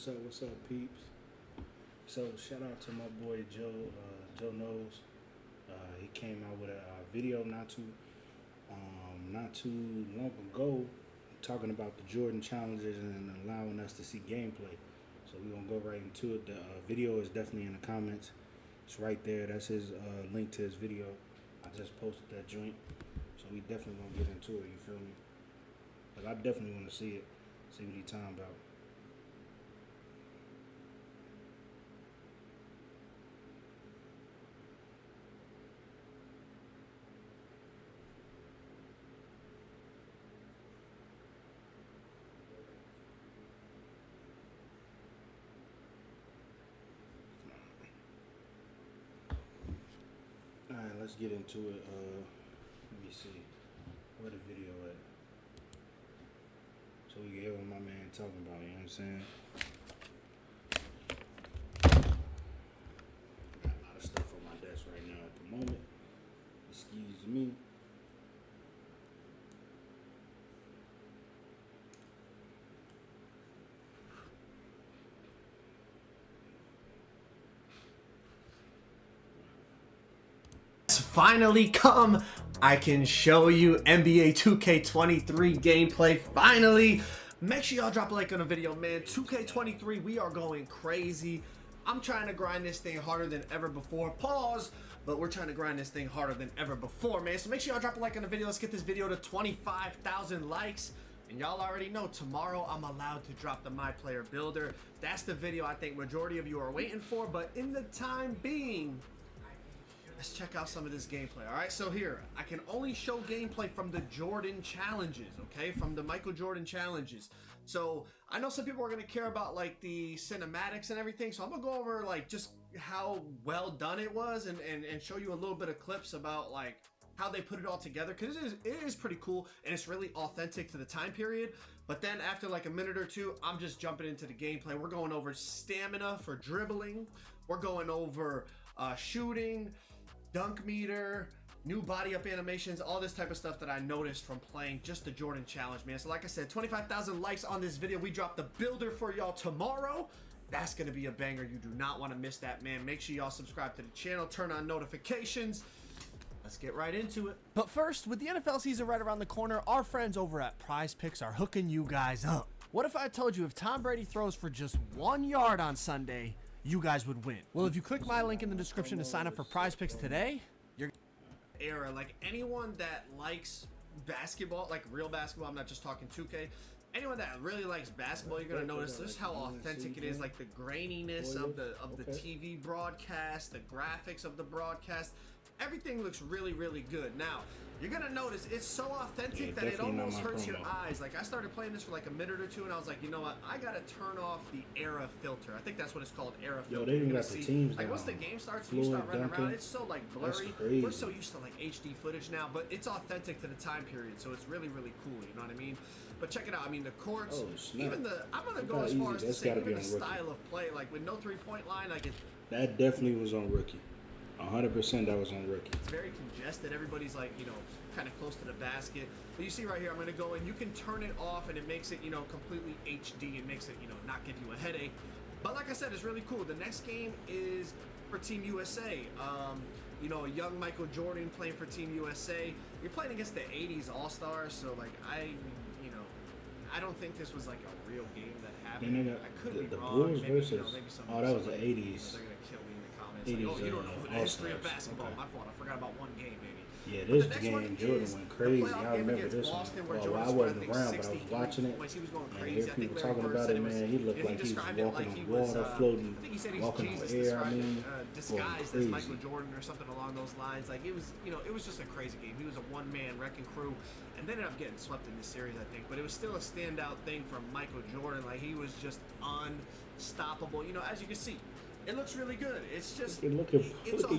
What's up, peeps? So shout out to my boy Joe. Joe knows. He came out with a video not too long ago, talking about the Jordan challenges and allowing us to see gameplay. So we're gonna go right into it. The video is definitely in the comments. It's right there. That's his link to his video. I just posted that joint, so we definitely gonna get into it. You feel me? But I definitely want to see it. See what he talking about. Alright, let's get into it. Let me see. Where the video at? So we can hear what my man talking about, you know what I'm saying? Got a lot of stuff on my desk right now at the moment. Excuse me. Finally come. I can show you NBA 2K23 gameplay. Finally, make sure y'all drop a like on the video, man. 2K23, we are going crazy. I'm trying to grind this thing harder than ever before. Pause, but we're trying to grind this thing harder than ever before, man. So make sure y'all drop a like on the video. Let's get this video to 25,000 likes. And y'all already know, tomorrow I'm allowed to drop the My Player Builder. That's the video I think majority of you are waiting for. But in the time being, let's check out some of this gameplay. All right, so here, I can only show gameplay from the Jordan challenges, okay? From the Michael Jordan challenges. So I know some people are going to care about like the cinematics and everything. So I'm going to go over like just how well done it was and show you a little bit of clips about like how they put it all together. Because it is pretty cool and it's really authentic to the time period. But then after like a minute or two, I'm just jumping into the gameplay. We're going over stamina for dribbling. We're going over shooting, dunk meter, new body up animations, all this type of stuff that I noticed from playing just the Jordan challenge, man. So like I said, 25,000 likes on this video. We drop the builder for y'all tomorrow. That's gonna be a banger. You do not want to miss that, man. Make sure y'all subscribe to the channel, turn on notifications. Let's get right into it. But first, with the NFL season right around the corner, our friends over at Prize Picks are hooking you guys up. What if I told you if Tom Brady throws for just 1 yard on Sunday, you guys would win? Well, if you click my link in the description to sign up for Prize Picks today, you're era, like anyone that likes basketball, like real basketball, I'm not just talking 2K, anyone that really likes basketball, you're gonna notice just how authentic it is, like the graininess of the TV broadcast, the graphics of the broadcast. Everything looks really, really good. Now, you're gonna notice it's so authentic that it almost hurts your eyes. Like I started playing this for like a minute or two, and I was like, you know what? I gotta turn off the era filter. I think that's what it's called, era filter. Yo, they even got the teams like now. once the game starts, and you start running around. It's so like blurry. Crazy. We're so used to like HD footage now, but it's authentic to the time period, so it's really, really cool. You know what I mean? But check it out. I mean, the courts, even the I'm gonna go as far as to say even the style of play, like with no 3-point line, like it's that definitely was on rookie. 100% that was on rookie. It's very congested. Everybody's like, you know, kind of close to the basket. But you see right here, I'm going to go and you can turn it off and it makes it, you know, completely HD. It makes it, you know, not give you a headache. But like I said, it's really cool. The next game is for Team USA. You know, a young Michael Jordan playing for Team USA. You're playing against the 80s All-Stars. So, like, you know, I don't think this was like a real game that happened. I could be wrong. Bulls maybe, versus, you know, maybe some, that was the 80s. They're going to kill me in the comments. Like, oh, you don't know the history of basketball. My fault. I forgot about one game, maybe. Yeah, this game, Jordan went crazy. I remember this one. Well, I wasn't around, but I was watching it. And hear people talking about it, man. He looked like he was walking on water, floating, walking on air. I mean, disguised as Michael Jordan or something along those lines. Like, it was, you know, it was just a crazy game. He was a one-man wrecking crew, and they ended up getting swept in this series, I think. But it was still a standout thing from Michael Jordan. Like, he was just unstoppable. You know, as you can see, it looks really good. It's just look at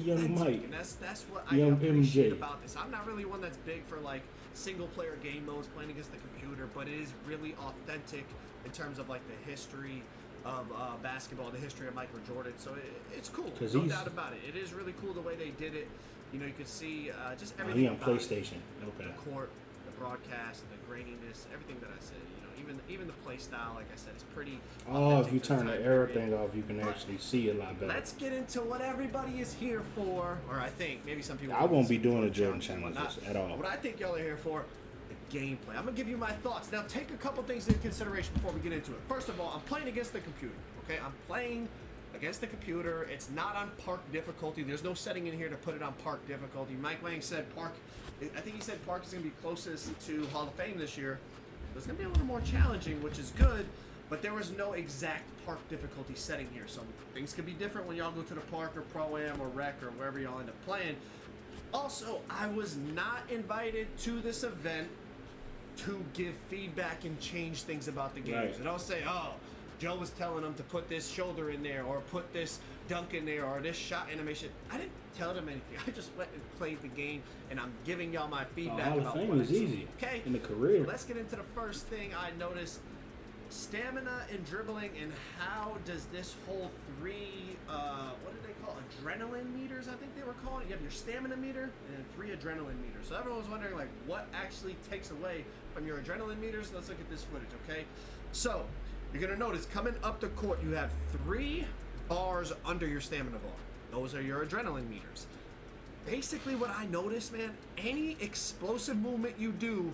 young Mike. And that's what I appreciate about this. I'm not really one that's big for like single player game modes playing against the computer, but it is really authentic in terms of like the history of basketball, the history of Michael Jordan. So it's cool, no doubt about it. It is really cool the way they did it. You know, you can see just everything. He on PlayStation. The court, the broadcast, the graininess, everything that I said. You know, even the play style, like I said, is pretty. Oh, if you authentic to turn the time error period. thing off, you can actually see a lot better. Let's get into what everybody is here for, or I think maybe some people. I won't be see doing the Jordan challenges and challenges whatnot. at all. What I think y'all are here for, the gameplay. I'm gonna give you my thoughts. Now, take a couple things into consideration before we get into it. First of all, I'm playing against the computer. Okay, I'm playing against the computer. It's not on park difficulty. There's no setting in here to put it on park difficulty. Mike Lang said park. I think he said park is gonna be closest to Hall of Fame this year. It's gonna be a little more challenging, which is good. But there was no exact park difficulty setting here, so things could be different when y'all go to the park or Pro-Am or Rec or wherever y'all end up playing. Also, I was not invited to this event to give feedback and change things about the games. Right. And don't say, oh, Joe was telling them to put this shoulder in there or put this dunk in there or this shot animation. I didn't tell them anything. I just went and played the game, and I'm giving y'all my feedback Hall of about Fame what is I saw. easy Okay, in the career. let's get into the first thing I noticed. Stamina and dribbling, and how does this whole what did they call it? Adrenaline meters, I think they were calling it. You have your stamina meter and 3 adrenaline meters. So everyone was wondering, like, what actually takes away from your adrenaline meters? Let's look at this footage, okay? So you're gonna notice coming up the court, you have 3 bars under your stamina bar. Those are your adrenaline meters. Basically, what I noticed, man, any explosive movement you do,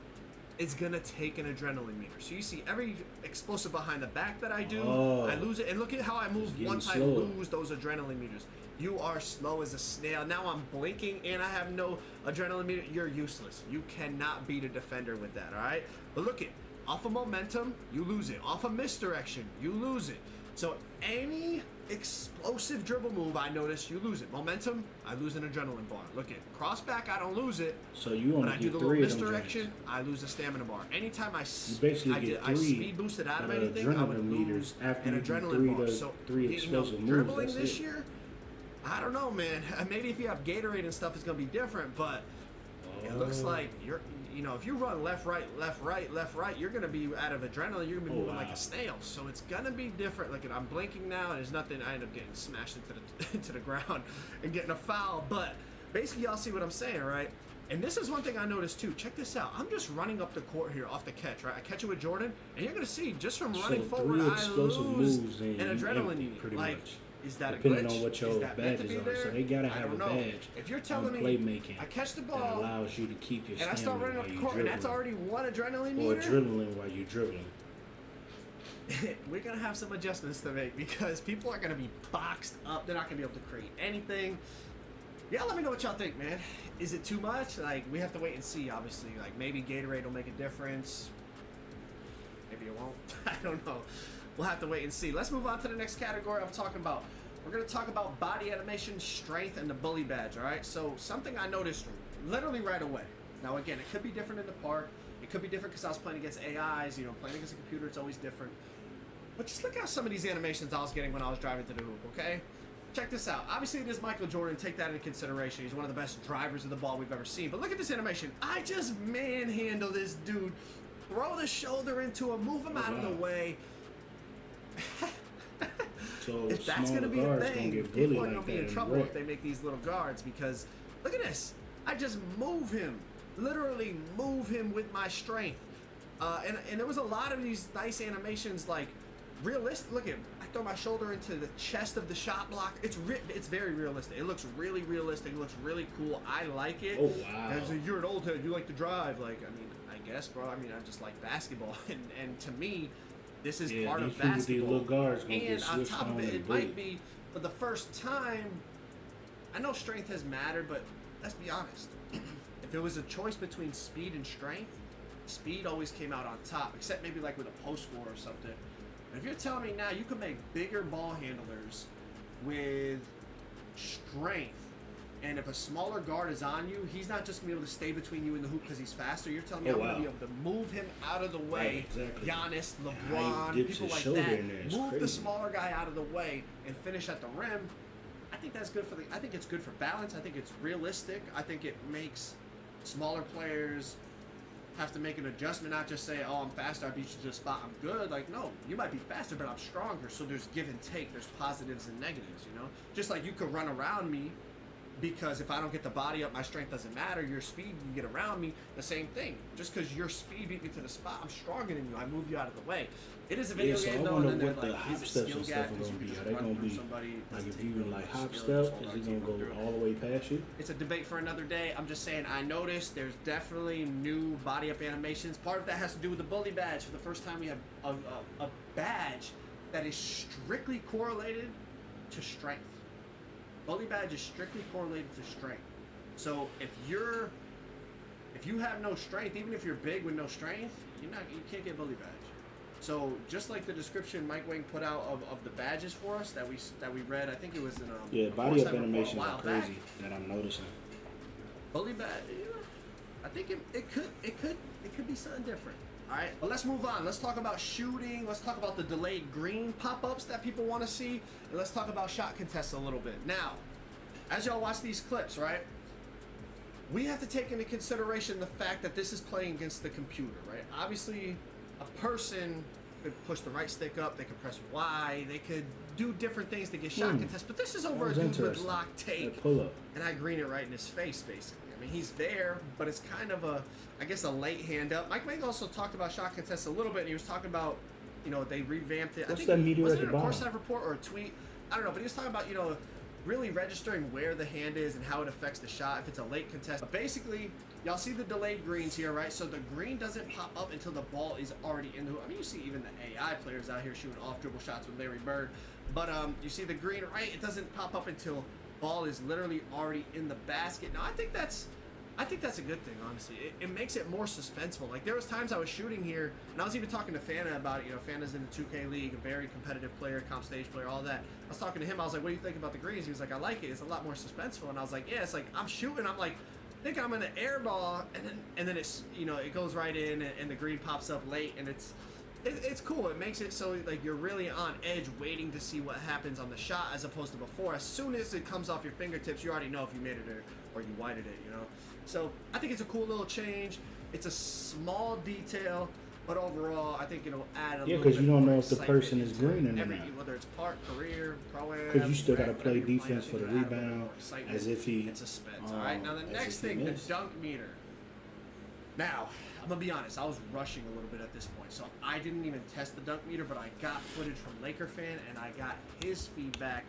it's gonna take an adrenaline meter. So you see every explosive behind the back that I do, I lose it. And look at how I move getting once I slower. lose those adrenaline meters. You are slow as a snail. Now I'm blinking and I have no adrenaline meter. You're useless. You cannot beat a defender with that, all right? But look at, off of momentum, you lose it. Off of misdirection, you lose it. So any explosive dribble move, I notice you lose it. Momentum, I lose an adrenaline bar. Look at cross back, I don't lose it. So you When only I do get the little 3 of them misdirection, joints. I lose a stamina bar. Anytime I basically get I 3 speed boosted out of anything, I would adrenaline lose meters after an you do adrenaline bar. So 3 explosive moves. dribbling That's this it. year, I don't know, man. Maybe if you have Gatorade and stuff, it's gonna be different. But it looks like if you run left, right, you're gonna be out of adrenaline. You're gonna be moving like a snail. So it's gonna be different. Like I'm blinking now, and there's nothing. I end up getting smashed into the into the ground and getting a foul. But basically, y'all see what I'm saying, right? And this is one thing I noticed too. Check this out. I'm just running up the court here off the catch, right? I catch it with Jordan, and you're gonna see just from running So forward, 3 I explosive lose moves and an you adrenaline empty unit. pretty Like, much. is that Depending a glitch? on what your Is that meant to badges be are. there? So they gotta I have don't a know. badge If you're on telling me playmaking I catch the that ball allows you to keep your and I start stamina running while up the you court, and that's dribbling. already one adrenaline Or meter. adrenaline while you dribbling. We're gonna have some adjustments to make because people are gonna be boxed up. They're not gonna be able to create anything. Yeah, let me know what y'all think, man. Is it too much? Like, we have to wait and see, obviously. Like, maybe Gatorade will make a difference. Maybe it won't. I don't know. We'll have to wait and see. Let's move on to the next category I'm talking about. We're going to talk about body animation, strength, and the bully badge, all right? So, something I noticed literally right away. Now, again, it could be different in the park. It could be different because I was playing against AIs. You know, playing against a computer, it's always different. But just look at some of these animations I was getting when I was driving to the hoop, okay? Check this out. Obviously, it is Michael Jordan. Take that into consideration. He's one of the best drivers of the ball we've ever seen. But look at this animation. I just manhandle this dude. Throw the shoulder into him. Move him out of the way. So If that's going to be a guards thing, gonna get people bullied are going like to be that in in trouble rec. if they make these little guards because look at this. I just move him. Literally move him with my strength. And there was a lot of these nice animations like realistic. Look at I throw my shoulder into the chest of the shot block. It's very realistic. It looks really realistic. It looks really cool. I like it. Oh, wow. And so you're an old head. You like to drive. Like I guess, bro. I just like basketball. And to me, this is part of these people with these basketball. little guards gonna get And on switched top of on it, and it might bullied. be for the first time. I know strength has mattered, but let's be honest. If it was a choice between speed and strength, speed always came out on top, except maybe like with a post score or something. But if you're telling me now you can make bigger ball handlers with strength, and if a smaller guard is on you, he's not just gonna be able to stay between you and the hoop because he's faster. You're telling me I'm gonna be able to move him out of the way. Right, exactly. Giannis, how LeBron, he dips people his like shoulder that. in there is Move the crazy. smaller guy out of the way and finish at the rim. I think that's good for I think it's good for balance. I think it's realistic. I think it makes smaller players have to make an adjustment, not just say, oh, I'm faster, I beat you to the spot, I'm good. Like, no, you might be faster, but I'm stronger. So there's give and take. There's positives and negatives, you know? Just like you could run around me, because if I don't get the body up, my strength doesn't matter. Your speed, you can get around me. The same thing. Just because your speed beat me to the spot, I'm stronger than you. I move you out of the way. It is a video so game I though. wonder And then what the like, hop is it steps skill and gap? stuff are Because gonna you be. can Are just they run gonna through be somebody. like if Doesn't you take like no hop skill, step? just Is hold he on, gonna keep go going through. all the way past you? It's a debate for another day. I'm just saying, I noticed there's definitely new body up animations. Part of that has to do with the bully badge. For the first time, we have a badge that is strictly correlated to strength. Bully badge is strictly correlated to strength. So if you have no strength, even if you're big with no strength, you can't get bully badge. So just like the description Mike Wang put out of the badges for us that we read, I think it was in Yeah, a body up Foresight report a animations while are crazy back. that I'm noticing. Bully badge, I think it could be something different. All right, but let's move on. Let's talk about shooting. Let's talk about the delayed green pop-ups that people want to see, and let's talk about shot contests a little bit. Now, as y'all watch these clips, right? We have to take into consideration the fact that this is playing against the computer, right? Obviously, a person could push the right stick up, they could press Y, they could do different things to get shot contests, but this is over a dude with lock take, pull up. and I green it right in his face, basically. I mean, he's there, but it's kind of I guess a late hand up. Mike Wang also talked about shot contests a little bit, and he was talking about, they revamped it. What's I think, that meteor was at it the in a bottom? Corsair report or a tweet? I don't know, but he was talking about, really registering where the hand is and how it affects the shot if it's a late contest. But basically, y'all see the delayed greens here, right? So the green doesn't pop up until the ball is already in the hoop. I mean, you see even the AI players out here shooting off dribble shots with Larry Bird. But you see the green, right? It doesn't pop up until ball is literally already in the basket. Now, I think that's a good thing, honestly. It makes it more suspenseful. Like, there was times I was shooting here, and I was even talking to Fana about it. Fana's in the 2K League, a very competitive player, comp stage player, all that. I was talking to him. I was like, what do you think about the greens? He was like, I like it. It's a lot more suspenseful. And I was like, yeah, it's like, I'm shooting. I'm like, I think I'm in an air ball, and then it's, it goes right in, and the green pops up late, and it's cool. It makes it so like you're really on edge waiting to see what happens on the shot as opposed to before. As soon as it comes off your fingertips, you already know if you made it or you whited it, So I think it's a cool little change. It's a small detail, but overall, I think it'll add a little bit. Yeah, because you don't more know if the excitement person is into green or not. whether it's part, career, pro-am. Because you still got to whatever play you're playing, defense I for the think it'll add a little rebound more excitement as if he. and suspense. All right, now the as next if he thing, the missed. dunk meter. Now, I'm gonna be honest, I was rushing a little bit at this point, so I didn't even test the dunk meter, but I got footage from Laker fan, and I got his feedback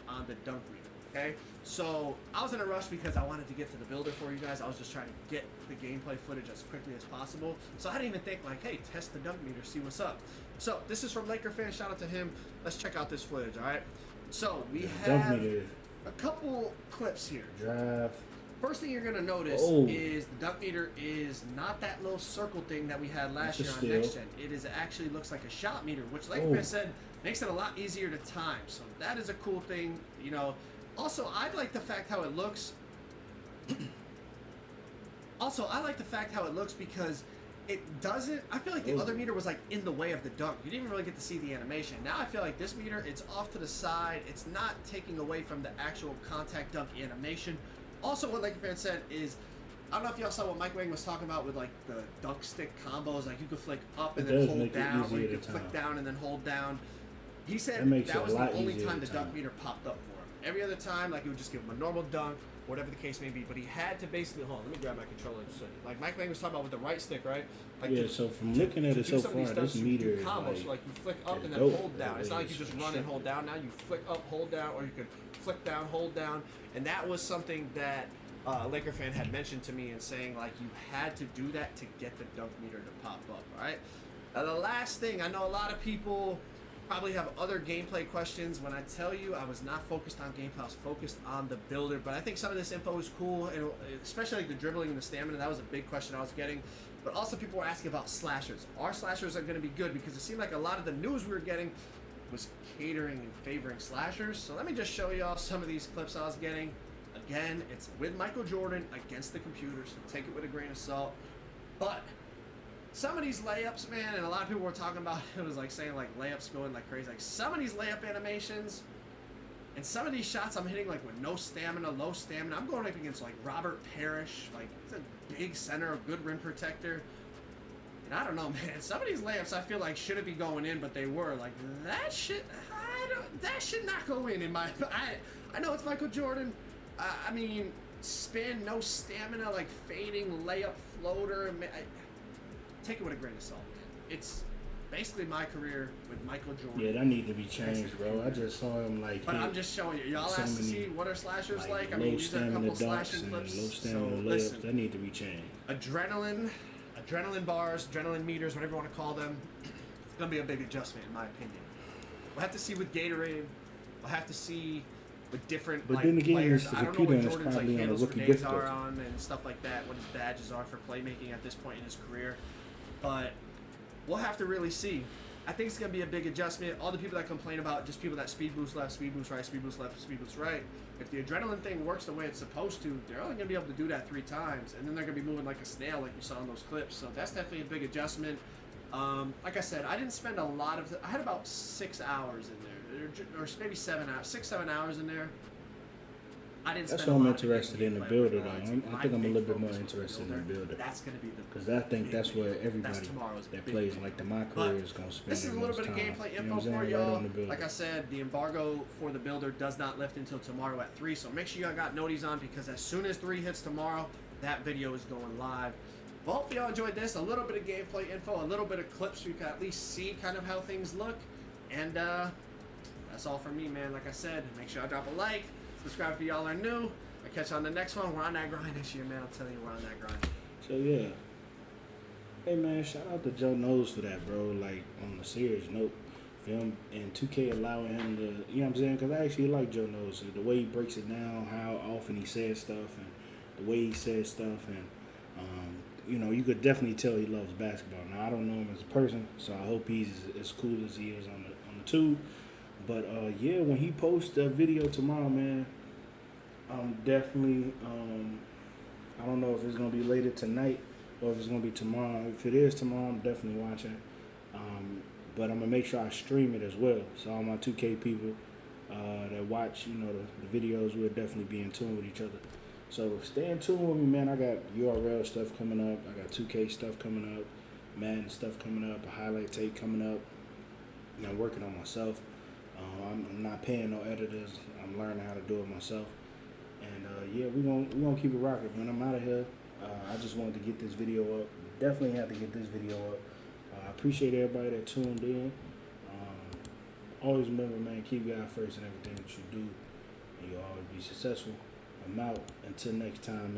on the dunk meter, okay? So, I was in a rush because I wanted to get to the builder for you guys. I was just trying to get the gameplay footage as quickly as possible. So, I didn't even think, like, hey, test the dunk meter, see what's up. So, this is from Laker fan, shout out to him. Let's check out this footage, all right? So, we Dunk have meter. a couple clips here. Drive. First thing you're going to notice Oh. is the dunk meter is not that little circle thing that we had last That's a year on steal. Next Gen. It is actually looks like a shot meter, which like Oh. I said, makes it a lot easier to time. So that is a cool thing, Also, I like the fact how it looks. I like the fact how it looks because it doesn't. I feel like the Oh. other meter was like in the way of the dunk. You didn't even really get to see the animation. Now I feel like this meter, it's off to the side. It's not taking away from the actual contact dunk animation. Also, what Laker fan said is, I don't know if y'all saw what Mike Wang was talking about with like the dunk stick combos. Like you could flick up and It then does hold make it down, or easier you to could flick time. down and then hold down. He said That makes that it a was the lot only easier time to the dunk time. meter popped up for him. Every other time, like it would just give him a normal dunk, whatever the case may be. But he had to basically hold on. Let me grab my controller. Just so, like Mike Wang was talking about with the right stick, right? Like Yeah, so from looking at it do so some of these far, this dunks, you meter do is combos. like, So like you flick up it's and then dope hold down. the It's way not like you it's just run and constructed. hold down. Now you flick up, hold down, or you could flick down, hold down. And that was something that Laker fan had mentioned to me and saying like you had to do that to get the dunk meter to pop up. All right. Now the last thing, I know a lot of people probably have other gameplay questions. When I tell you I was not focused on gameplay, I was focused on the builder. But I think some of this info is cool, and especially like the dribbling and the stamina. That was a big question I was getting. But also people were asking about slashers. Our slashers are going to be good because it seemed like a lot of the news we were getting was catering and favoring slashers. So let me just show y'all some of these clips I was getting. Again, it's with Michael Jordan against the computer, so take it with a grain of salt. But some of these layups, man, and a lot of people were talking about it was like saying like layups going like crazy. Like some of these layup animations and some of these shots I'm hitting like with no stamina, low stamina. I'm going up against like Robert Parrish, like he's a big center, a good rim protector. And I don't know, man. Some of these layups I feel like shouldn't be going in, but they were. Like that should not go in my. I know it's Michael Jordan. I mean, spin, no stamina, like fading layup floater. Take it with a grain of salt, man. It's basically my career with Michael Jordan. Yeah, that need to be changed, bro. I just saw him like. But I'm just showing you. Y'all asked to see what are slashers like. I Low mean, these are a couple stamina slashing dunks and clips. low So stamina layups. listen, That need to be changed. adrenaline bars, adrenaline meters, whatever you want to call them. It's gonna be a big adjustment, in my opinion. We'll have to see with Gatorade. We'll have to see with different But like, then again, players. it's the I don't know computer what and it's Jordan's probably on a handles for rookie days are difficulty. on and stuff like that. What his badges are for playmaking at this point in his career. But we'll have to really see. I think it's going to be a big adjustment. All the people that complain about just people that speed boost left, speed boost right, speed boost left, speed boost right. If the adrenaline thing works the way it's supposed to, they're only going to be able to do that 3 times. And then they're going to be moving like a snail like you saw in those clips. So that's definitely a big adjustment. Like I said, I didn't spend a lot of... I had about 6 hours in there. Or maybe 7 hours. 6-7 hours in there. I didn't That's spend why a I'm lot of interested in the gameplay builder, right now. though. It's I my think I'm a big little bit more focus with interested in the builder. That's going to be the... Because I think that's where everybody tomorrow's that big plays thing. like my But career is going to spend this is a their little most bit of time. gameplay You know info what I'm saying? for Right y'all. on the builder. Like I said, the embargo for the builder does not lift until tomorrow at 3, so make sure y'all got noties on because as soon as 3 hits tomorrow, that video is going live. But hopefully y'all enjoyed this. A little bit of gameplay info, a little bit of clips so you can at least see kind of how things look. And that's all from me, man. Like I said, make sure y'all drop a like, subscribe if y'all are new. I'll catch you on the next one. We're on that grind this year, man. I'm telling you, we're on that grind. So, yeah. Hey, man, shout out to Joe Knows for that, bro. Like, on a serious note, for him and 2K allowing him to, you know what I'm saying? Because I actually like Joe Knows. The way he breaks it down, how often he says stuff, and the way he says stuff. And, you know, you could definitely tell he loves basketball. Now, I don't know him as a person, so I hope he's as cool as he is on the tube. But, yeah, when he posts a video tomorrow, man, definitely, I don't know if it's going to be later tonight or if it's going to be tomorrow. If it is tomorrow, I'm definitely watching. But I'm going to make sure I stream it as well. So all my 2K people that watch, you know, the videos, will definitely be in tune with each other. So stay in tune with me, man. I got URL stuff coming up. I got 2K stuff coming up. Madden stuff coming up. A highlight tape coming up. You know, working on myself. I'm not paying no editors. I'm learning how to do it myself. And yeah, we gonna keep it rocking. When I'm out of here, I just wanted to get this video up. Definitely had to get this video up. I appreciate everybody that tuned in. Always remember, man, keep God first in everything that you do, and you'll always be successful. I'm out. Until next time.